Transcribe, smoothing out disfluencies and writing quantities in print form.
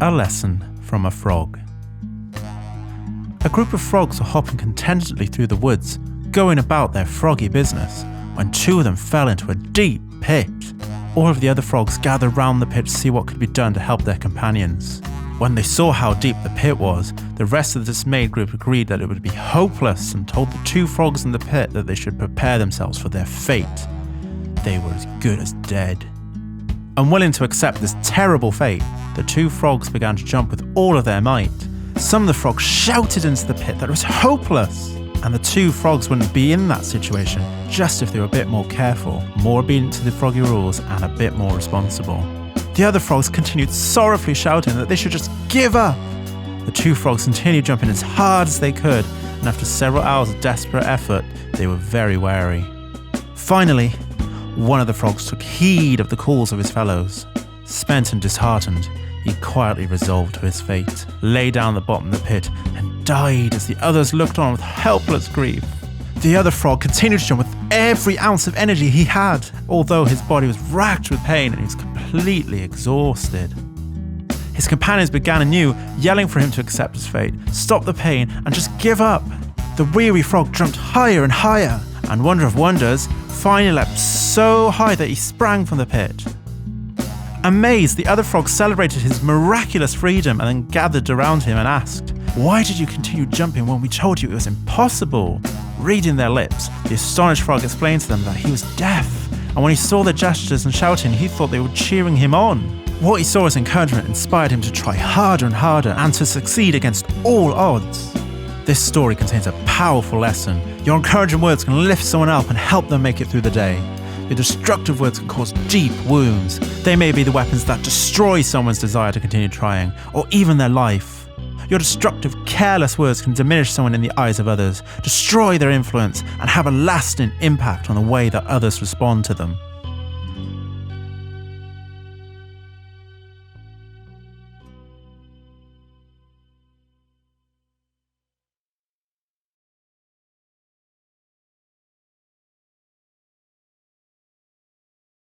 A lesson from a frog. A group of frogs were hopping contentedly through the woods, going about their froggy business, when two of them fell into a deep pit. All of the other frogs gathered round the pit to see what could be done to help their companions. When they saw how deep the pit was, the rest of the dismayed group agreed that it would be hopeless and told the two frogs in the pit that they should prepare themselves for their fate. They were as good as dead. Unwilling to accept this terrible fate, the two frogs began to jump with all of their might. Some of the frogs shouted into the pit that it was hopeless, and the two frogs wouldn't be in that situation just if they were a bit more careful, more obedient to the froggy rules, and a bit more responsible. The other frogs continued sorrowfully shouting that they should just give up. The two frogs continued jumping as hard as they could, and after several hours of desperate effort, they were very weary. Finally, one of the frogs took heed of the calls of his fellows. Spent and disheartened, he quietly resolved to his fate, lay down at the bottom of the pit, and died as the others looked on with helpless grief. The other frog continued to jump with every ounce of energy he had, although his body was racked with pain and he was completely exhausted. His companions began anew, yelling for him to accept his fate, stop the pain, and just give up. The weary frog jumped higher and higher, and wonder of wonders, finally leapt so high that he sprang from the pit. Amazed, the other frogs celebrated his miraculous freedom and then gathered around him and asked, "Why did you continue jumping when we told you it was impossible?" Reading their lips, the astonished frog explained to them that he was deaf, and when he saw their gestures and shouting, he thought they were cheering him on. What he saw as encouragement inspired him to try harder and harder and to succeed against all odds. This story contains a powerful lesson. Your encouraging words can lift someone up and help them make it through the day. Your destructive words can cause deep wounds. They may be the weapons that destroy someone's desire to continue trying, or even their life. Your destructive, careless words can diminish someone in the eyes of others, destroy their influence, and have a lasting impact on the way that others respond to them.